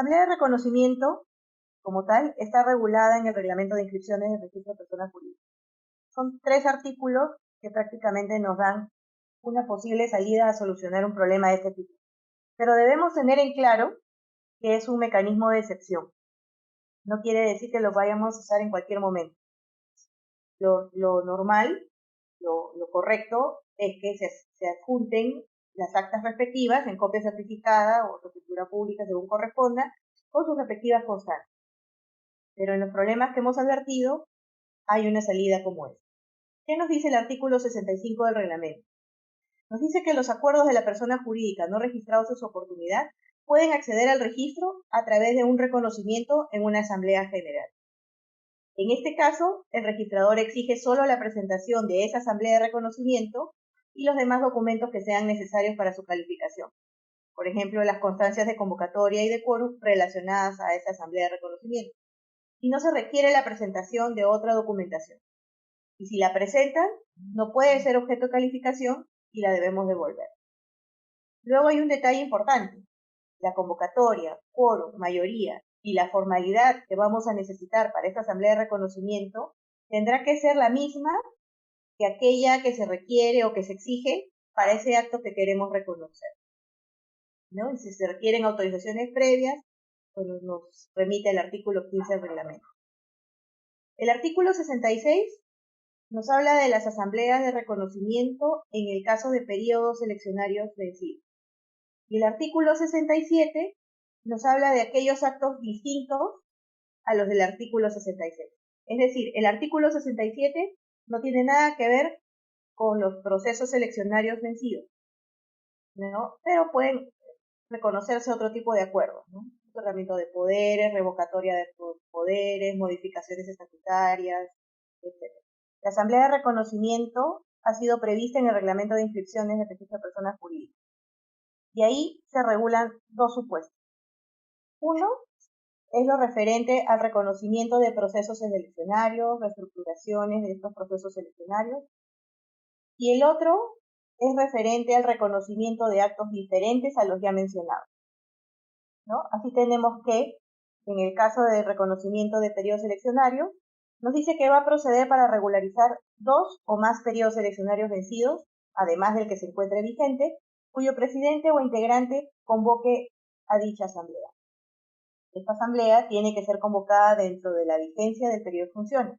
asamblea de reconocimiento, como tal, está regulada en el Reglamento de Inscripciones del Registro de Personas Jurídicas. Son 3 artículos que prácticamente nos dan una posible salida a solucionar un problema de este tipo. Pero debemos tener en claro que es un mecanismo de excepción. No quiere decir que lo vayamos a usar en cualquier momento. Lo normal, lo correcto, es que se adjunten las actas respectivas en copia certificada o escritura pública según corresponda, con sus respectivas constancias. Pero en los problemas que hemos advertido, hay una salida como esta. ¿Qué nos dice el artículo 65 del reglamento? Nos dice que los acuerdos de la persona jurídica no registrados en su oportunidad pueden acceder al registro a través de un reconocimiento en una asamblea general. En este caso, el registrador exige solo la presentación de esa asamblea de reconocimiento y los demás documentos que sean necesarios para su calificación. Por ejemplo, las constancias de convocatoria y de quórum relacionadas a esa asamblea de reconocimiento. Y no se requiere la presentación de otra documentación. Y si la presentan, no puede ser objeto de calificación y la debemos devolver. Luego hay un detalle importante. La convocatoria, quórum, mayoría y la formalidad que vamos a necesitar para esta asamblea de reconocimiento tendrá que ser la misma que aquella que se requiere o que se exige para ese acto que queremos reconocer, ¿no? Y si se requieren autorizaciones previas, pues nos remite el artículo 15 del reglamento. El artículo 66 nos habla de las asambleas de reconocimiento en el caso de periodos eleccionarios vencidos. Y el artículo 67 nos habla de aquellos actos distintos a los del artículo 66. Es decir, el artículo 67 no tiene nada que ver con los procesos eleccionarios vencidos, ¿no? Pero pueden reconocerse otro tipo de acuerdos, ¿no? Otorgamiento de poderes, revocatoria de poderes, modificaciones estatutarias, etc. La asamblea de reconocimiento ha sido prevista en el reglamento de inscripciones de registro de personas jurídicas. Y ahí se regulan 2 supuestos. Uno es lo referente al reconocimiento de procesos eleccionarios, reestructuraciones de estos procesos eleccionarios. Y el otro es referente al reconocimiento de actos diferentes a los ya mencionados, ¿no? Así tenemos que, en el caso del reconocimiento de periodos eleccionarios, nos dice que va a proceder para regularizar 2 o más periodos eleccionarios vencidos, además del que se encuentre vigente, cuyo presidente o integrante convoque a dicha asamblea. Esta asamblea tiene que ser convocada dentro de la vigencia del periodo de funciones.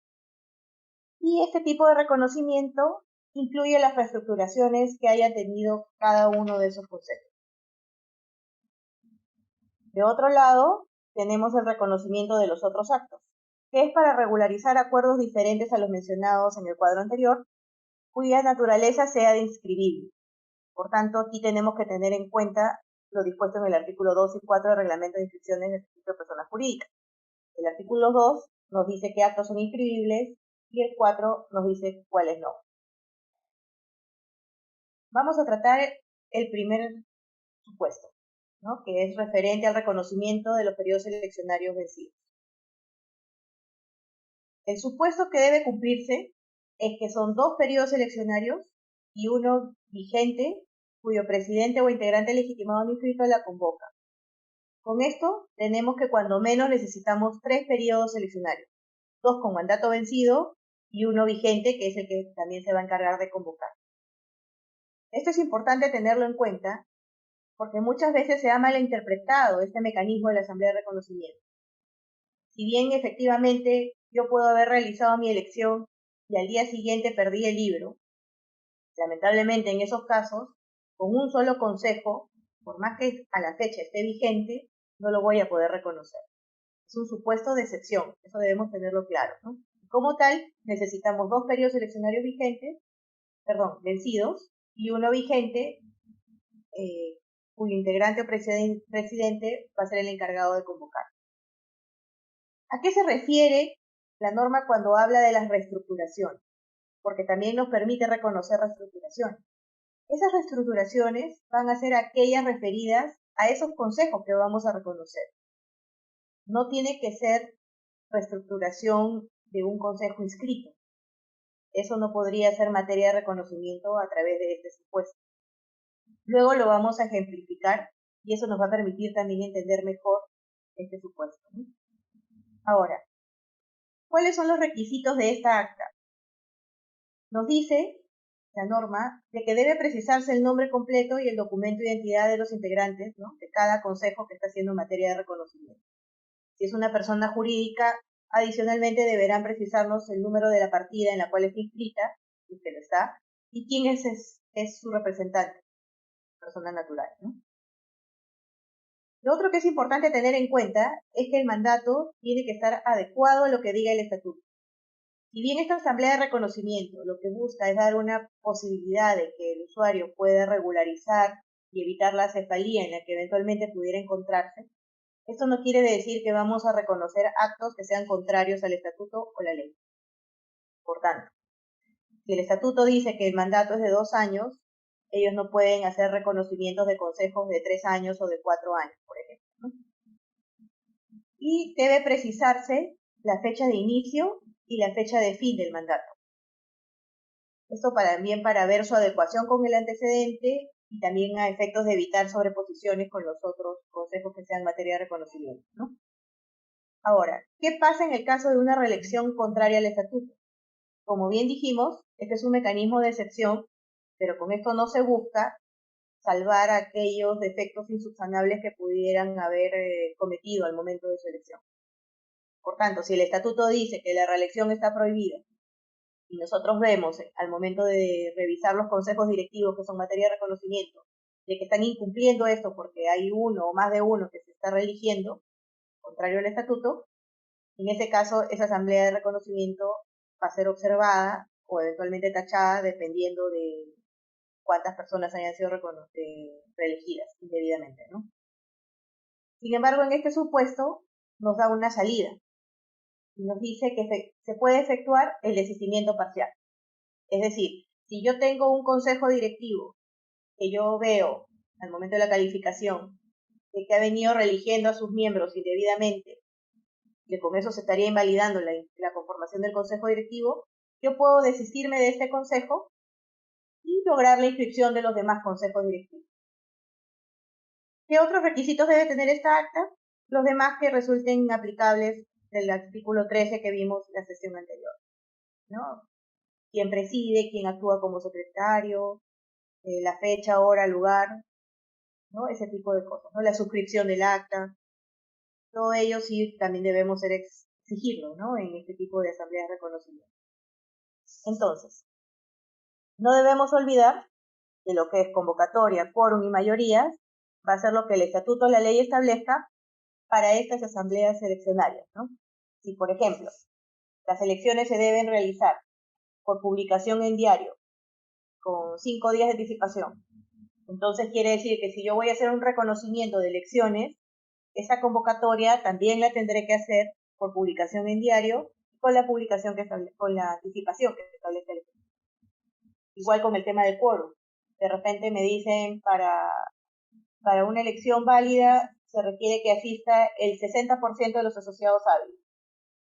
Y este tipo de reconocimiento incluye las reestructuraciones que haya tenido cada uno de esos consejos. De otro lado, tenemos el reconocimiento de los otros actos, que es para regularizar acuerdos diferentes a los mencionados en el cuadro anterior, cuya naturaleza sea de inscribible. Por tanto, aquí tenemos que tener en cuenta lo dispuesto en el artículo 2 y 4 del Reglamento de Inscripciones del Registro de Personas Jurídicas. El artículo 2 nos dice qué actos son inscribibles y el 4 nos dice cuáles no. Vamos a tratar el primer supuesto, ¿no? Que es referente al reconocimiento de los periodos eleccionarios vencidos. El supuesto que debe cumplirse es que son 2 periodos eleccionarios y uno vigente cuyo presidente o integrante legitimado no inscrito la convoca. Con esto tenemos que cuando menos necesitamos 3 periodos eleccionarios, 2 con mandato vencido y uno vigente, que es el que también se va a encargar de convocar. Esto es importante tenerlo en cuenta porque muchas veces se ha malinterpretado este mecanismo de la asamblea de reconocimiento. Si bien efectivamente yo puedo haber realizado mi elección y al día siguiente perdí el libro, lamentablemente en esos casos, con un solo consejo, por más que a la fecha esté vigente, no lo voy a poder reconocer. Es un supuesto de excepción, eso debemos tenerlo claro, ¿no? Como tal, necesitamos 2 periodos eleccionarios vencidos, y uno vigente, cuyo integrante o presidente va a ser el encargado de convocar. ¿A qué se refiere la norma cuando habla de las reestructuraciones? Porque también nos permite reconocer reestructuraciones. Esas reestructuraciones van a ser aquellas referidas a esos consejos que vamos a reconocer. No tiene que ser reestructuración de un consejo inscrito. Eso no podría ser materia de reconocimiento a través de este supuesto. Luego lo vamos a ejemplificar y eso nos va a permitir también entender mejor este supuesto, ¿no? Ahora, ¿cuáles son los requisitos de esta acta? Nos dice la norma de que debe precisarse el nombre completo y el documento de identidad de los integrantes, ¿no?, de cada consejo que está haciendo en materia de reconocimiento. Si es una persona jurídica, adicionalmente deberán precisarnos el número de la partida en la cual está inscrita, si que lo está, y quién es su representante, persona natural, ¿no? Lo otro que es importante tener en cuenta es que el mandato tiene que estar adecuado a lo que diga el estatuto. Si bien esta asamblea de reconocimiento lo que busca es dar una posibilidad de que el usuario pueda regularizar y evitar la cefalía en la que eventualmente pudiera encontrarse, esto no quiere decir que vamos a reconocer actos que sean contrarios al estatuto o la ley. Por tanto, si el estatuto dice que el mandato es de 2 años, ellos no pueden hacer reconocimientos de consejos de 3 años o de 4 años, por ejemplo, ¿no? Y debe precisarse la fecha de inicio y la fecha de fin del mandato. Esto también para ver su adecuación con el antecedente y también a efectos de evitar sobreposiciones con los otros consejos que sean materia de reconocimiento, ¿no? Ahora, ¿qué pasa en el caso de una reelección contraria al estatuto? Como bien dijimos, este es un mecanismo de excepción, pero con esto no se busca salvar aquellos defectos insubsanables que pudieran haber cometido al momento de su elección. Por tanto, si el estatuto dice que la reelección está prohibida y nosotros vemos al momento de revisar los consejos directivos que son materia de reconocimiento de que están incumpliendo esto porque hay uno o más de uno que se está reeligiendo, contrario al estatuto, en ese caso esa asamblea de reconocimiento va a ser observada o eventualmente tachada dependiendo de cuántas personas hayan sido reelegidas indebidamente, ¿no? Sin embargo, en este supuesto nos da una salida y nos dice que se puede efectuar el desistimiento parcial. Es decir, si yo tengo un consejo directivo que yo veo al momento de la calificación de que ha venido reeligiendo a sus miembros indebidamente, que con eso se estaría invalidando la conformación del consejo directivo, yo puedo desistirme de este consejo y lograr la inscripción de los demás consejos directivos. ¿Qué otros requisitos debe tener esta acta? Los demás que resulten aplicables del artículo 13 que vimos en la sesión anterior, ¿no? Quién preside, quién actúa como secretario, la fecha, hora, lugar, ¿no? Ese tipo de cosas, ¿no? La suscripción del acta, todo ello sí también debemos exigirlo, ¿no?, en este tipo de asambleas de reconocimiento. Entonces, no debemos olvidar que lo que es convocatoria, quórum y mayorías va a ser lo que el estatuto o la ley establezca para estas asambleas seleccionarias, ¿no? Si, por ejemplo, las elecciones se deben realizar por publicación en diario con 5 días de anticipación, entonces quiere decir que si yo voy a hacer un reconocimiento de elecciones, esa convocatoria también la tendré que hacer por publicación en diario con la publicación con la anticipación que se establece el estatuto. Igual con el tema del quórum. De repente me dicen para una elección válida se requiere que asista el 60% de los asociados hábiles.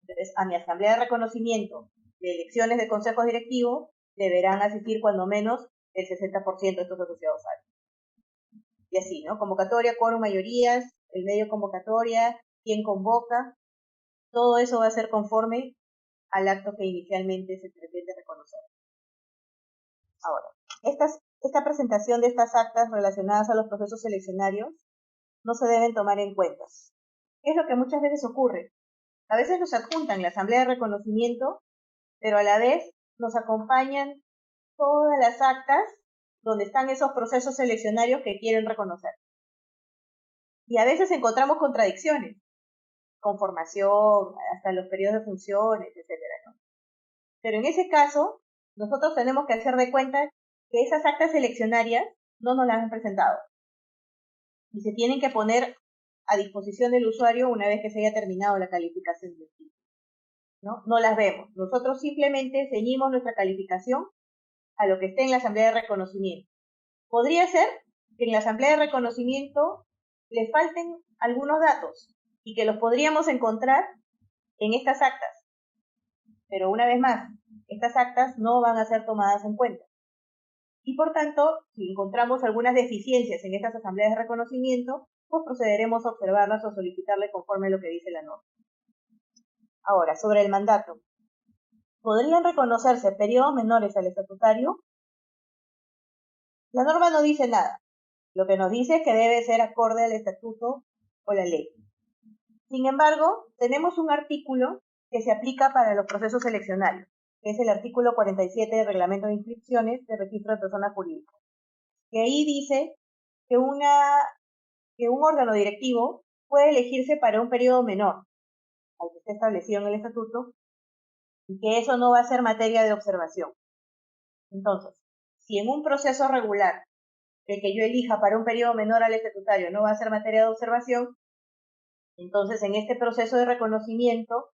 Entonces, a mi asamblea de reconocimiento de elecciones de consejos directivos deberán asistir cuando menos el 60% de estos asociados hábiles. Y así, ¿no? Convocatoria, quórum, mayorías, el medio convocatoria, quién convoca, todo eso va a ser conforme al acto que inicialmente se pretende reconocer. Ahora, esta presentación de estas actas relacionadas a los procesos seleccionarios no se deben tomar en cuenta. ¿Qué es lo que muchas veces ocurre? A veces nos adjuntan la asamblea de reconocimiento, pero a la vez nos acompañan todas las actas donde están esos procesos seleccionarios que quieren reconocer. Y a veces encontramos contradicciones, conformación, hasta los periodos de funciones, etcétera, ¿no? Pero en ese caso, nosotros tenemos que hacer de cuenta que esas actas seleccionarias no nos las han presentado y se tienen que poner a disposición del usuario una vez que se haya terminado la calificación del sitio, ¿no? No las vemos. Nosotros simplemente ceñimos nuestra calificación a lo que esté en la asamblea de reconocimiento. Podría ser que en la asamblea de reconocimiento le falten algunos datos y que los podríamos encontrar en estas actas. Pero una vez más, estas actas no van a ser tomadas en cuenta. Y por tanto, si encontramos algunas deficiencias en estas asambleas de reconocimiento, pues procederemos a observarlas o solicitarle conforme a lo que dice la norma. Ahora, sobre el mandato. ¿Podrían reconocerse periodos menores al estatutario? La norma no dice nada. Lo que nos dice es que debe ser acorde al estatuto o la ley. Sin embargo, tenemos un artículo que se aplica para los procesos seleccionarios, que es el artículo 47 del Reglamento de Inscripciones de Registro de Personas Jurídicas, que ahí dice que un órgano directivo puede elegirse para un periodo menor al que esté establecido en el estatuto y que eso no va a ser materia de observación. Entonces, si en un proceso regular el que yo elija para un periodo menor al estatutario no va a ser materia de observación, entonces en este proceso de reconocimiento,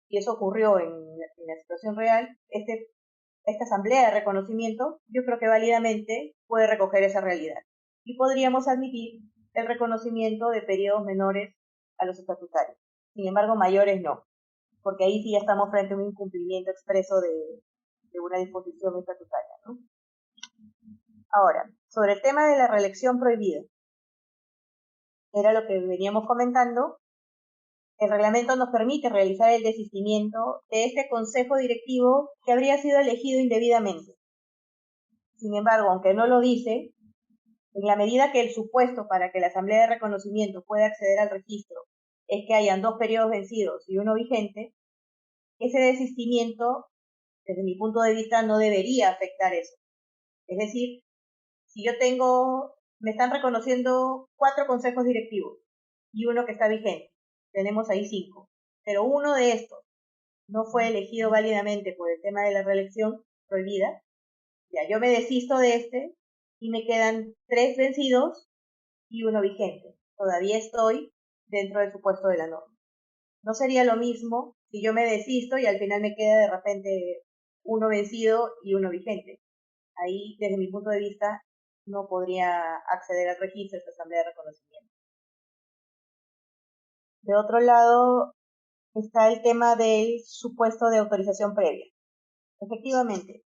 y eso ocurrió en la situación real, esta asamblea de reconocimiento, yo creo que válidamente puede recoger esa realidad. Y podríamos admitir el reconocimiento de periodos menores a los estatutarios. Sin embargo, mayores no, porque ahí sí ya estamos frente a un incumplimiento expreso de una disposición estatutaria, ¿no? Ahora, sobre el tema de la reelección prohibida, era lo que veníamos comentando. El reglamento nos permite realizar el desistimiento de este consejo directivo que habría sido elegido indebidamente. Sin embargo, aunque no lo dice, en la medida que el supuesto para que la asamblea de reconocimiento pueda acceder al registro es que hayan 2 periodos vencidos y uno vigente, ese desistimiento, desde mi punto de vista, no debería afectar eso. Es decir, si me están reconociendo 4 consejos directivos y uno que está vigente, tenemos ahí 5, pero uno de estos no fue elegido válidamente por el tema de la reelección prohibida, ya yo me desisto de este y me quedan 3 vencidos y uno vigente. Todavía estoy dentro del supuesto de la norma. No sería lo mismo si yo me desisto y al final me queda de repente uno vencido y uno vigente. Ahí, desde mi punto de vista, no podría acceder al registro de esta asamblea de reconocimiento. De otro lado, está el tema del supuesto de autorización previa. Efectivamente,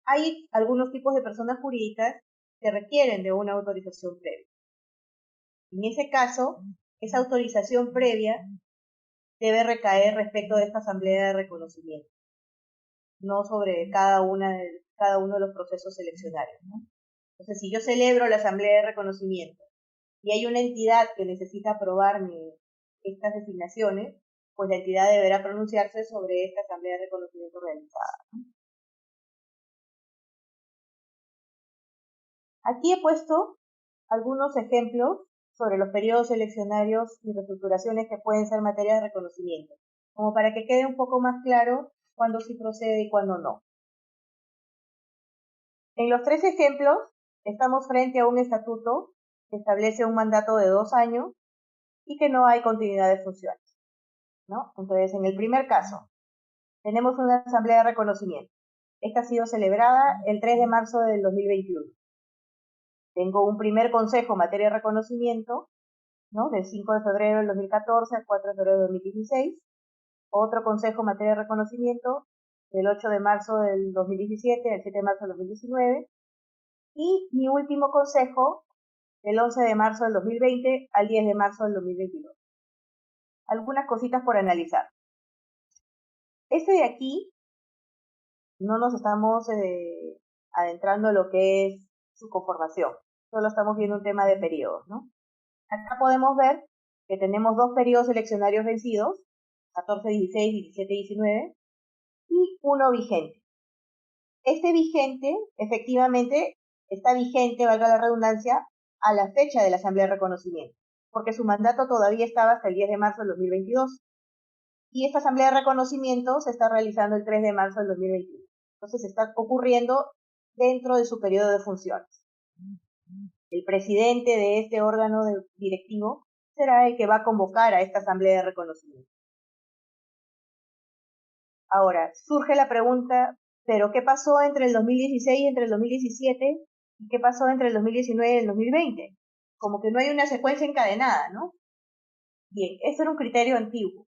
hay algunos tipos de personas jurídicas que requieren de una autorización previa. En ese caso, esa autorización previa debe recaer respecto de esta asamblea de reconocimiento, no sobre cada uno de los procesos seleccionarios, ¿no? Entonces, si yo celebro la asamblea de reconocimiento y hay una entidad que necesita aprobarme estas designaciones, pues la entidad deberá pronunciarse sobre esta asamblea de reconocimiento realizada, ¿no? Aquí he puesto algunos ejemplos sobre los periodos seleccionarios y reestructuraciones que pueden ser materia de reconocimiento, como para que quede un poco más claro cuándo sí procede y cuándo no. En los 3 ejemplos, estamos frente a un estatuto que establece un mandato de 2 años y que no hay continuidad de funciones, ¿no? Entonces, en el primer caso, tenemos una asamblea de reconocimiento. Esta ha sido celebrada el 3 de marzo del 2021. Tengo un primer consejo en materia de reconocimiento, ¿no? Del 5 de febrero del 2014 al 4 de febrero del 2016. Otro consejo en materia de reconocimiento del 8 de marzo del 2017 al 7 de marzo del 2019. Y mi último consejo del 11 de marzo del 2020 al 10 de marzo del 2022. Algunas cositas por analizar. Este de aquí no nos estamos adentrando en lo que es su conformación. Solo estamos viendo un tema de periodos, ¿no? Acá podemos ver que tenemos 2 periodos seleccionarios vencidos, 14, 16, 17, 19, y uno vigente. Este vigente, efectivamente, está vigente, valga la redundancia, a la fecha de la Asamblea de Reconocimiento, porque su mandato todavía estaba hasta el 10 de marzo del 2022. Y esta Asamblea de Reconocimiento se está realizando el 3 de marzo del 2021. Entonces está ocurriendo dentro de su periodo de funciones. El presidente de este órgano directivo será el que va a convocar a esta Asamblea de Reconocimiento. Ahora, surge la pregunta, ¿pero qué pasó entre el 2016 y entre el 2017? ¿Y qué pasó entre el 2019 y el 2020? Como que no hay una secuencia encadenada, ¿no? Bien, eso era un criterio antiguo.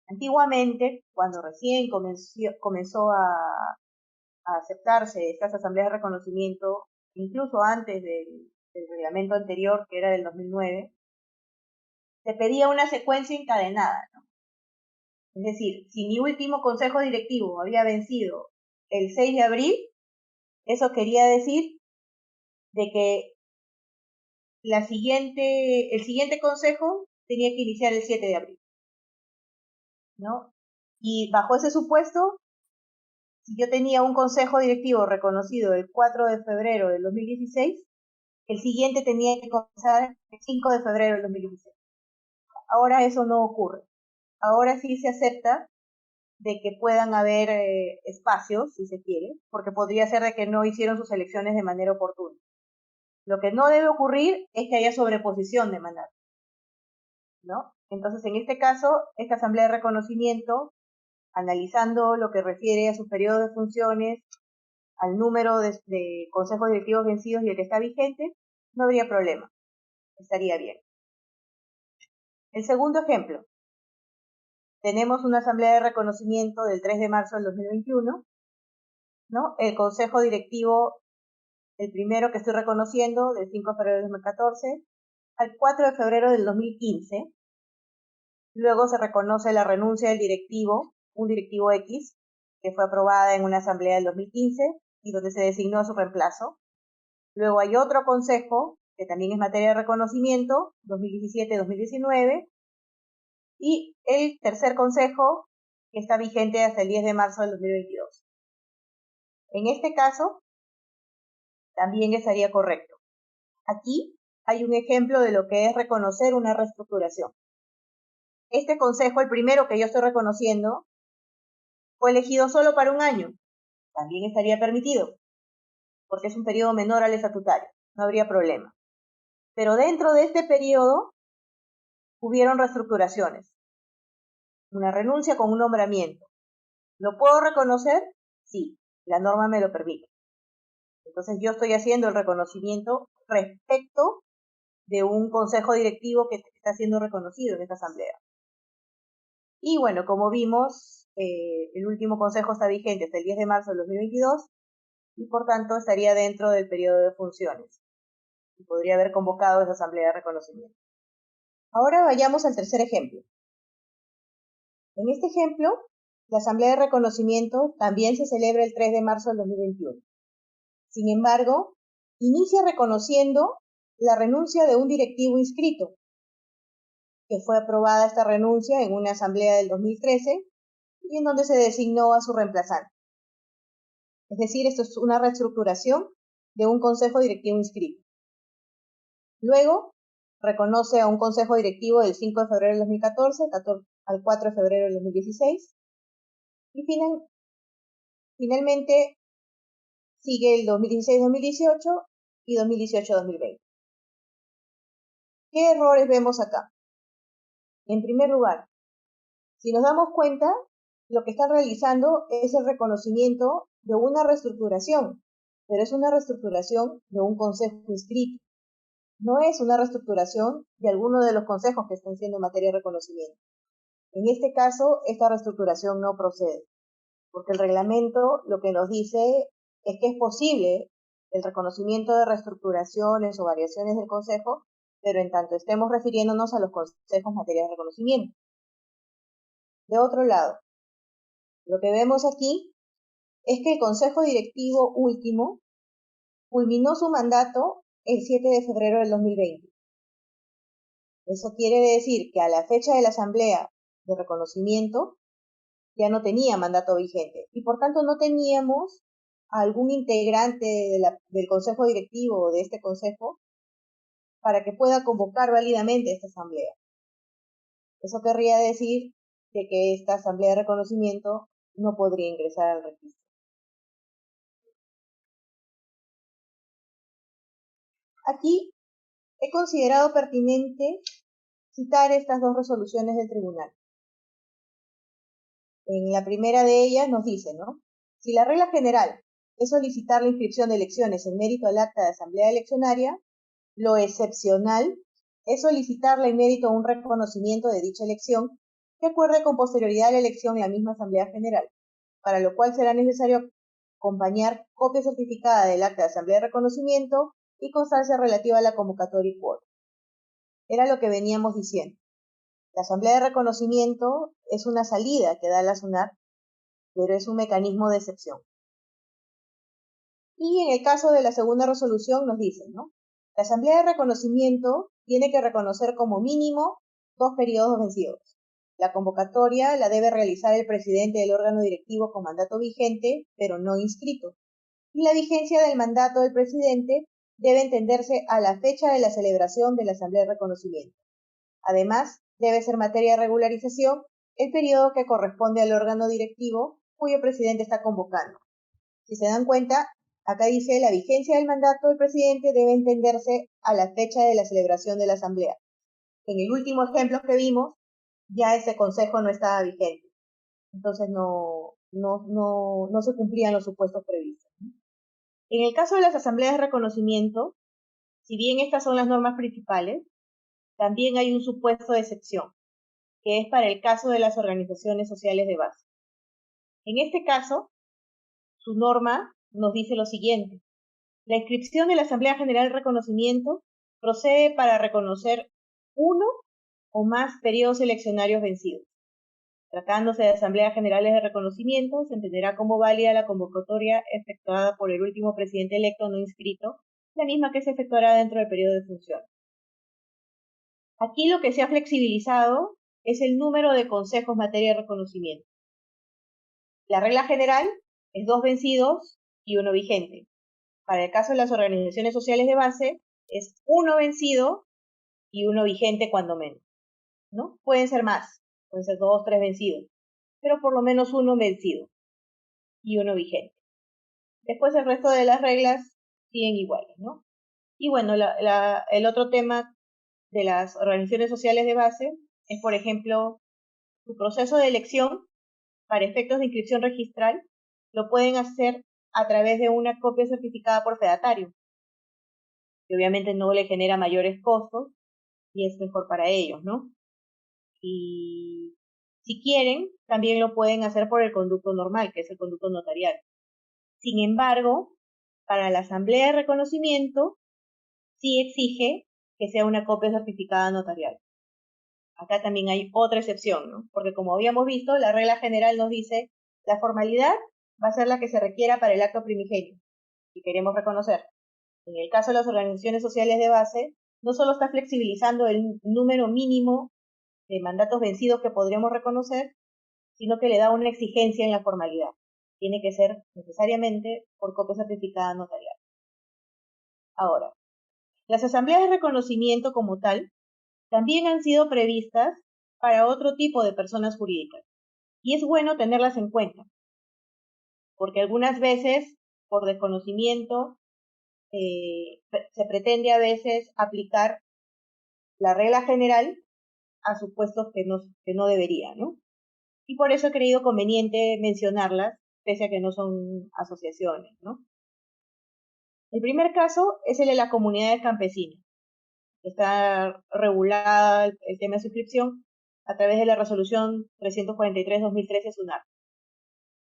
Antiguamente, cuando recién comenzó a aceptarse estas asambleas de reconocimiento, incluso antes del reglamento anterior, que era del 2009, se pedía una secuencia encadenada, ¿no? Es decir, si mi último consejo directivo había vencido el 6 de abril, eso quería decir de que el siguiente consejo tenía que iniciar el 7 de abril, ¿no? Y bajo ese supuesto, si yo tenía un consejo directivo reconocido el 4 de febrero del 2016, el siguiente tenía que comenzar el 5 de febrero del 2016. Ahora eso no ocurre. Ahora sí se acepta de que puedan haber espacios, si se quiere, porque podría ser de que no hicieron sus elecciones de manera oportuna. Lo que no debe ocurrir es que haya sobreposición de mandatos, ¿no? Entonces, en este caso, esta asamblea de reconocimiento, analizando lo que refiere a su periodo de funciones, al número de consejos directivos vencidos y el que está vigente, no habría problema, estaría bien. El segundo ejemplo, tenemos una asamblea de reconocimiento del 3 de marzo del 2021, ¿no? El consejo directivo, el primero que estoy reconociendo, del 5 de febrero del 2014 al 4 de febrero del 2015. Luego se reconoce la renuncia del directivo, un directivo X, que fue aprobada en una asamblea del 2015 y donde se designó a su reemplazo. Luego hay otro consejo, que también es materia de reconocimiento, 2017-2019, y el tercer consejo, que está vigente hasta el 10 de marzo del 2022. En este caso, también estaría correcto. Aquí hay un ejemplo de lo que es reconocer una reestructuración. Este consejo, el primero que yo estoy reconociendo, fue elegido solo para un año. También estaría permitido, porque es un periodo menor al estatutario. No habría problema. Pero dentro de este periodo hubieron reestructuraciones. Una renuncia con un nombramiento. ¿Lo puedo reconocer? Sí, la norma me lo permite. Entonces yo estoy haciendo el reconocimiento respecto de un consejo directivo que está siendo reconocido en esta asamblea. Y bueno, como vimos, el último consejo está vigente hasta el 10 de marzo del 2022 y por tanto estaría dentro del periodo de funciones y podría haber convocado esa asamblea de reconocimiento. Ahora vayamos al tercer ejemplo. En este ejemplo, la asamblea de reconocimiento también se celebra el 3 de marzo del 2021. Sin embargo, inicia reconociendo la renuncia de un directivo inscrito, que fue aprobada esta renuncia en una asamblea del 2013 y en donde se designó a su reemplazante. Es decir, esto es una reestructuración de un consejo directivo inscrito. Luego, reconoce a un consejo directivo del 5 de febrero del 2014 al 4 de febrero del 2016 y finalmente sigue el 2016-2018 y 2018-2020. ¿Qué errores vemos acá? En primer lugar, si nos damos cuenta, lo que están realizando es el reconocimiento de una reestructuración, pero es una reestructuración de un consejo inscrito. No es una reestructuración de alguno de los consejos que están siendo en materia de reconocimiento. En este caso, esta reestructuración no procede, porque el reglamento lo que nos dice es que es posible el reconocimiento de reestructuraciones o variaciones del consejo, pero en tanto estemos refiriéndonos a los consejos en materia de reconocimiento. De otro lado, lo que vemos aquí es que el consejo directivo último culminó su mandato el 7 de febrero del 2020. Eso quiere decir que a la fecha de la asamblea de reconocimiento ya no tenía mandato vigente y por tanto no teníamos a algún integrante del consejo directivo o de este consejo para que pueda convocar válidamente esta asamblea. Eso querría decir de que esta asamblea de reconocimiento no podría ingresar al registro. Aquí he considerado pertinente citar estas dos resoluciones del tribunal. En la primera de ellas nos dice, ¿no? Si la regla general es solicitar la inscripción de elecciones en mérito al acta de asamblea eleccionaria, lo excepcional es solicitarla en mérito a un reconocimiento de dicha elección que acuerde con posterioridad a la elección en la misma asamblea general, para lo cual será necesario acompañar copia certificada del acta de asamblea de reconocimiento y constancia relativa a la convocatoria y quórum. Era lo que veníamos diciendo. La asamblea de reconocimiento es una salida que da la SUNAT, pero es un mecanismo de excepción. Y en el caso de la segunda resolución nos dicen, ¿no? La asamblea de reconocimiento tiene que reconocer como mínimo 2 periodos vencidos. La convocatoria la debe realizar el presidente del órgano directivo con mandato vigente, pero no inscrito. Y la vigencia del mandato del presidente debe entenderse a la fecha de la celebración de la asamblea de reconocimiento. Además, debe ser materia de regularización el periodo que corresponde al órgano directivo cuyo presidente está convocando. Si se dan cuenta, acá dice la vigencia del mandato del presidente debe entenderse a la fecha de la celebración de la asamblea. En el último ejemplo que vimos, ya ese consejo no estaba vigente. Entonces no se cumplían los supuestos previstos. En el caso de las asambleas de reconocimiento, si bien estas son las normas principales, también hay un supuesto de excepción, que es para el caso de las organizaciones sociales de base. En este caso, su norma nos dice lo siguiente. La inscripción de la Asamblea General de Reconocimiento procede para reconocer uno o más periodos eleccionarios vencidos. Tratándose de asambleas generales de reconocimiento, se entenderá como válida la convocatoria efectuada por el último presidente electo no inscrito, la misma que se efectuará dentro del periodo de función. Aquí lo que se ha flexibilizado es el número de consejos en materia de reconocimiento. La regla general es 2 vencidos y 1 vigente. Para el caso de las organizaciones sociales de base, es 1 vencido y 1 vigente cuando menos, ¿no? Pueden ser más, pueden ser 2, 3 vencidos, pero por lo menos 1 vencido y 1 vigente. Después el resto de las reglas siguen iguales, ¿no? Y bueno, el otro tema de las organizaciones sociales de base es, por ejemplo, su proceso de elección para efectos de inscripción registral lo pueden hacer a través de una copia certificada por fedatario, que obviamente no le genera mayores costos y es mejor para ellos, ¿no? Y si quieren, también lo pueden hacer por el conducto normal, que es el conducto notarial. Sin embargo, para la asamblea de reconocimiento, sí exige que sea una copia certificada notarial. Acá también hay otra excepción, ¿no? Porque como habíamos visto, la regla general nos dice, la formalidad va a ser la que se requiera para el acto primigenio, si queremos reconocer. En el caso de las organizaciones sociales de base, no solo está flexibilizando el número mínimo de mandatos vencidos que podríamos reconocer, sino que le da una exigencia en la formalidad. Tiene que ser necesariamente por copia certificada notarial. Ahora, las asambleas de reconocimiento como tal también han sido previstas para otro tipo de personas jurídicas. Y es bueno tenerlas en cuenta, porque algunas veces, por desconocimiento, se pretende a veces aplicar la regla general a supuestos que no debería, ¿no? Y por eso he creído conveniente mencionarlas, pese a que no son asociaciones, ¿no? El primer caso es el de la comunidad de campesinos. Está regulada el tema de suscripción a través de la resolución 343-2013 SUNAT.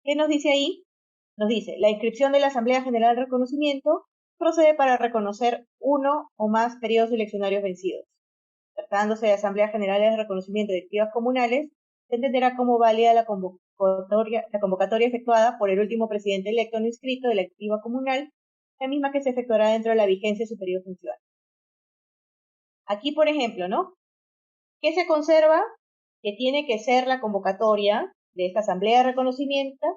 ¿Qué nos dice ahí? Nos dice, la inscripción de la Asamblea General de Reconocimiento procede para reconocer uno o más periodos eleccionarios vencidos. Tratándose de Asambleas Generales de Reconocimiento de Directivas Comunales, se entenderá como válida la convocatoria efectuada por el último presidente electo no inscrito de la directiva comunal, la misma que se efectuará dentro de la vigencia de su periodo funcional. Aquí, por ejemplo, ¿no? ¿Qué se conserva? Que tiene que ser la convocatoria de esta Asamblea de reconocimiento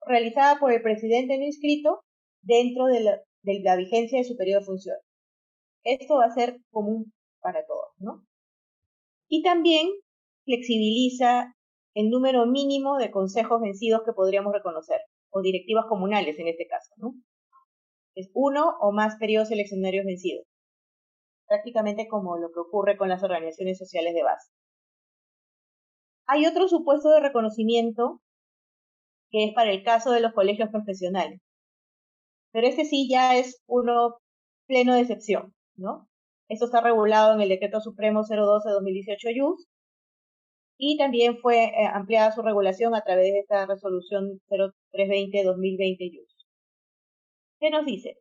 realizada por el presidente no inscrito dentro de la vigencia de su periodo de función. Esto va a ser común para todos, ¿no? Y también flexibiliza el número mínimo de consejos vencidos que podríamos reconocer, o directivas comunales en este caso, ¿no? Es uno o más periodos eleccionarios vencidos, prácticamente como lo que ocurre con las organizaciones sociales de base. Hay otro supuesto de reconocimiento que es para el caso de los colegios profesionales, pero este sí ya es uno pleno de excepción, ¿no? Esto está regulado en el Decreto Supremo 012-2018 IUS y también fue ampliada su regulación a través de esta resolución 0320-2020 IUS. ¿Qué nos dice?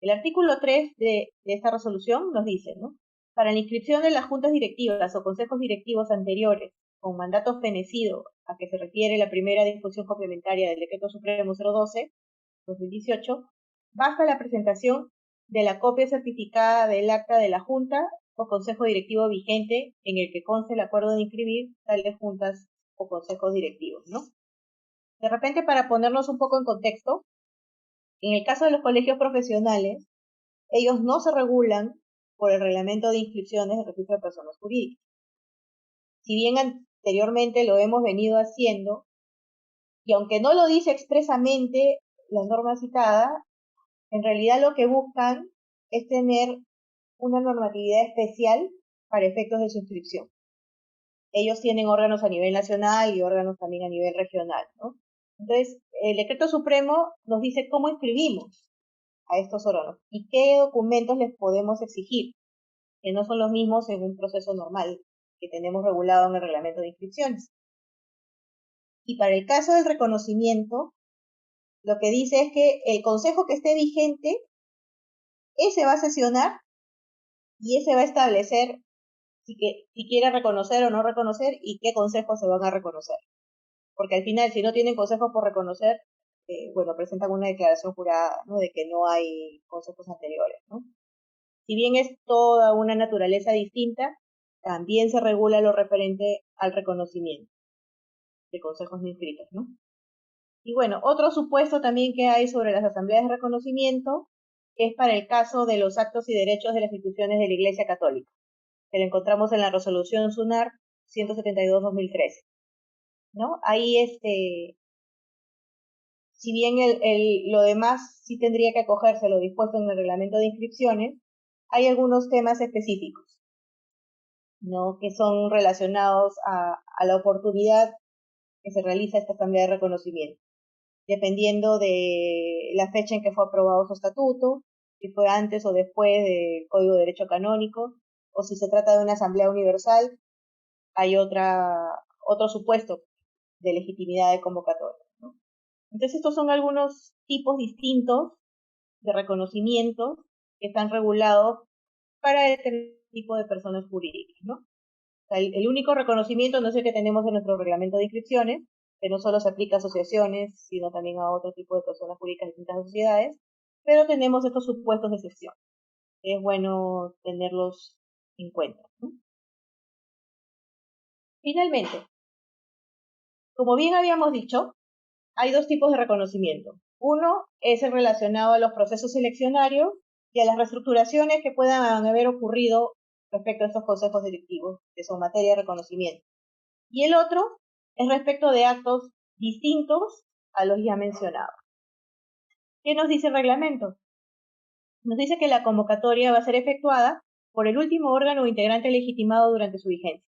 El artículo 3 de esta resolución nos dice, ¿no? Para la inscripción de las juntas directivas o consejos directivos anteriores con mandato fenecido a que se refiere la primera disposición complementaria del Decreto Supremo 012-2018, basta la presentación de la copia certificada del acta de la Junta o Consejo Directivo vigente en el que conste el acuerdo de inscribir tales juntas o consejos directivos, ¿no? De repente, para ponernos un poco en contexto, en el caso de los colegios profesionales, ellos no se regulan por el reglamento de inscripciones del registro de personas jurídicas. Si bien anteriormente lo hemos venido haciendo, y aunque no lo dice expresamente la norma citada, en realidad lo que buscan es tener una normatividad especial para efectos de su inscripción. Ellos tienen órganos a nivel nacional y órganos también a nivel regional, ¿no? Entonces, el Decreto Supremo nos dice cómo inscribimos a estos órganos y qué documentos les podemos exigir, que no son los mismos en un proceso normal que tenemos regulado en el reglamento de inscripciones. Y para el caso del reconocimiento, lo que dice es que el consejo que esté vigente, ese va a sesionar y ese va a establecer si quiere reconocer o no reconocer y qué consejos se van a reconocer. Porque al final, si no tienen consejos por reconocer, bueno, presentan una declaración jurada, ¿no? De que no hay consejos anteriores, ¿no? Si bien es toda una naturaleza distinta, también se regula lo referente al reconocimiento de consejos no inscritos, ¿no? Y bueno, otro supuesto también que hay sobre las asambleas de reconocimiento es para el caso de los actos y derechos de las instituciones de la Iglesia Católica, que lo encontramos en la resolución SUNAR 172-2013, ¿no? Ahí, si bien lo demás sí tendría que acogerse a lo dispuesto en el reglamento de inscripciones, hay algunos temas específicos, ¿no? Que son relacionados a la oportunidad que se realiza esta asamblea de reconocimiento, dependiendo de la fecha en que fue aprobado su estatuto, si fue antes o después del Código de Derecho Canónico, o si se trata de una asamblea universal, hay otro supuesto de legitimidad de convocatoria, ¿no? Entonces, estos son algunos tipos distintos de reconocimiento que están regulados para este tipo de personas jurídicas, ¿no? O sea, el único reconocimiento no es el que tenemos en nuestro reglamento de inscripciones, que no solo se aplica a asociaciones, sino también a otro tipo de personas jurídicas de distintas sociedades, pero tenemos estos supuestos de excepción. Es bueno tenerlos en cuenta, ¿no? Finalmente, como bien habíamos dicho, hay dos tipos de reconocimiento. Uno es el relacionado a los procesos seleccionarios y a las reestructuraciones que puedan haber ocurrido respecto a estos consejos directivos, que son materia de reconocimiento. Y el otro es respecto de actos distintos a los ya mencionados. ¿Qué nos dice el reglamento? Nos dice que la convocatoria va a ser efectuada por el último órgano o integrante legitimado durante su vigencia.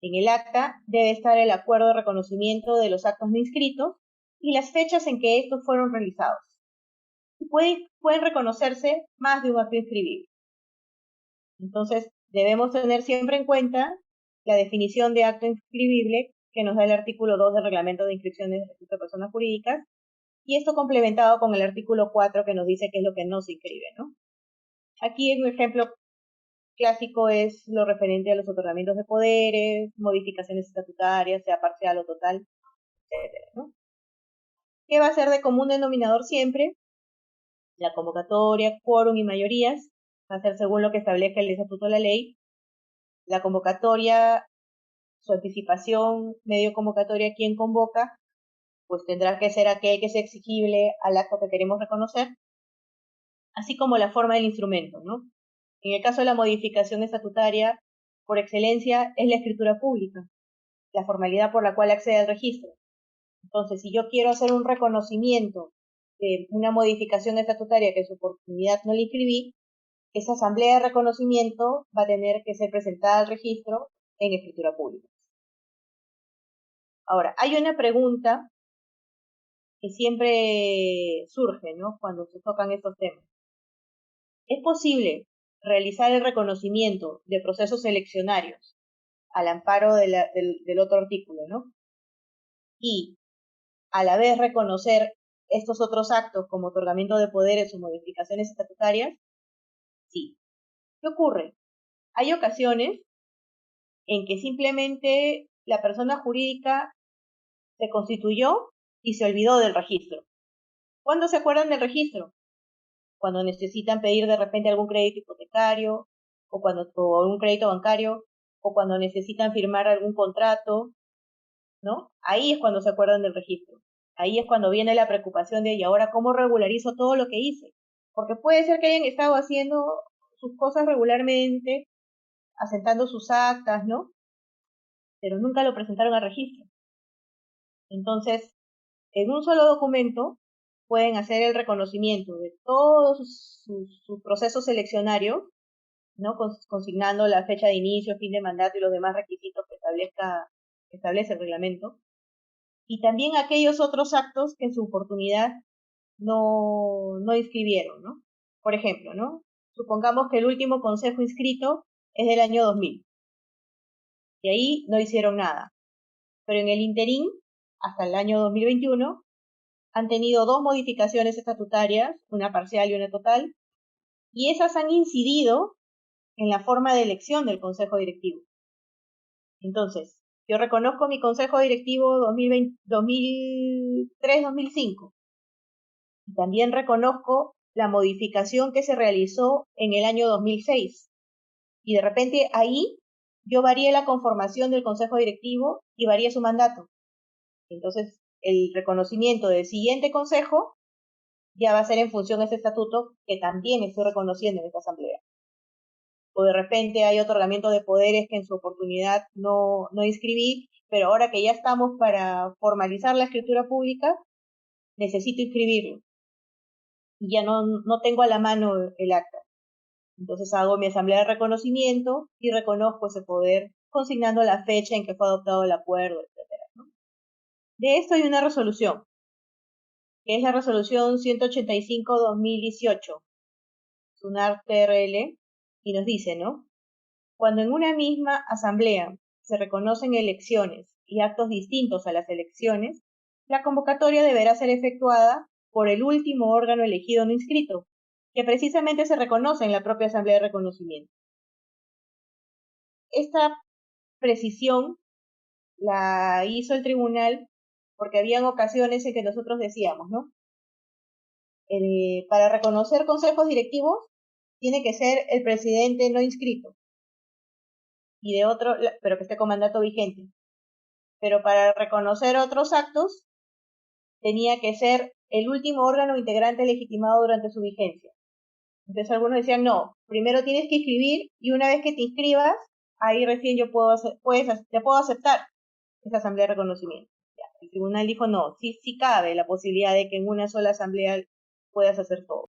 En el acta debe estar el acuerdo de reconocimiento de los actos no inscritos y las fechas en que estos fueron realizados. Y pueden reconocerse más de un acto inscribible. Entonces, debemos tener siempre en cuenta la definición de acto inscribible que nos da el artículo 2 del Reglamento de Inscripciones de Registro de Personas Jurídicas, y esto complementado con el artículo 4 que nos dice qué es lo que no se inscribe, ¿no? Aquí un ejemplo clásico es lo referente a los otorgamientos de poderes, modificaciones estatutarias, sea parcial o total, etcétera, ¿no? ¿Qué va a ser de común denominador siempre? La convocatoria, quórum y mayorías va a ser según lo que establezca el estatuto de la ley. La convocatoria, su anticipación, medio convocatoria, quien convoca, pues tendrá que ser aquel que sea exigible al acto que queremos reconocer, así como la forma del instrumento, ¿no? En el caso de la modificación estatutaria, por excelencia, es la escritura pública, la formalidad por la cual accede al registro. Entonces, si yo quiero hacer un reconocimiento de una modificación estatutaria que en su oportunidad no le inscribí, esa asamblea de reconocimiento va a tener que ser presentada al registro en escritura pública. Ahora, hay una pregunta que siempre surge, ¿no? Cuando se tocan estos temas. ¿Es posible realizar el reconocimiento de procesos seleccionarios al amparo del otro artículo, ¿no? Y a la vez reconocer estos otros actos como otorgamiento de poderes o modificaciones estatutarias, sí. ¿Qué ocurre? Hay ocasiones en que simplemente la persona jurídica se constituyó y se olvidó del registro. ¿Cuándo se acuerdan del registro? Cuando necesitan pedir de repente algún crédito hipotecario o algún crédito bancario o cuando necesitan firmar algún contrato, ¿no? Ahí es cuando se acuerdan del registro. Ahí es cuando viene la preocupación de, ¿y ahora cómo regularizo todo lo que hice? Porque puede ser que hayan estado haciendo sus cosas regularmente, asentando sus actas, ¿no? Pero nunca lo presentaron al registro. Entonces, en un solo documento pueden hacer el reconocimiento de todos sus procesos seleccionarios, ¿no? Consignando la fecha de inicio, fin de mandato y los demás requisitos que establece el reglamento. Y también aquellos otros actos que en su oportunidad no inscribieron, ¿no? Por ejemplo, ¿no? Supongamos que el último consejo inscrito es del año 2000 y ahí no hicieron nada. Pero en el interín, hasta el año 2021, han tenido dos modificaciones estatutarias, una parcial y una total, y esas han incidido en la forma de elección del Consejo Directivo. Entonces, yo reconozco mi Consejo Directivo 2003-2005 y también reconozco la modificación que se realizó en el año 2006. Y de repente ahí yo varié la conformación del Consejo Directivo y varié su mandato. Entonces, el reconocimiento del siguiente consejo ya va a ser en función de ese estatuto que también estoy reconociendo en esta asamblea. O de repente hay otorgamiento de poderes que en su oportunidad no inscribí, pero ahora que ya estamos para formalizar la escritura pública, necesito inscribirlo. Y ya no tengo a la mano el acta. Entonces hago mi asamblea de reconocimiento y reconozco ese poder consignando la fecha en que fue adoptado el acuerdo, etcétera, ¿no? De esto hay una resolución, que es la resolución 185-2018, SUNAR TRL, y nos dice, ¿no? Cuando en una misma asamblea se reconocen elecciones y actos distintos a las elecciones, la convocatoria deberá ser efectuada por el último órgano elegido no inscrito, que precisamente se reconoce en la propia asamblea de reconocimiento. Esta precisión la hizo el tribunal porque habían ocasiones en que nosotros decíamos, ¿no? Para reconocer consejos directivos tiene que ser el presidente no inscrito y de otro, pero que esté con mandato vigente. Pero para reconocer otros actos tenía que ser el último órgano integrante legitimado durante su vigencia. Entonces algunos decían, no, primero tienes que inscribir y una vez que te inscribas, ahí recién yo te puedo aceptar esa asamblea de reconocimiento. Ya, el tribunal dijo, no, sí cabe la posibilidad de que en una sola asamblea puedas hacer todo.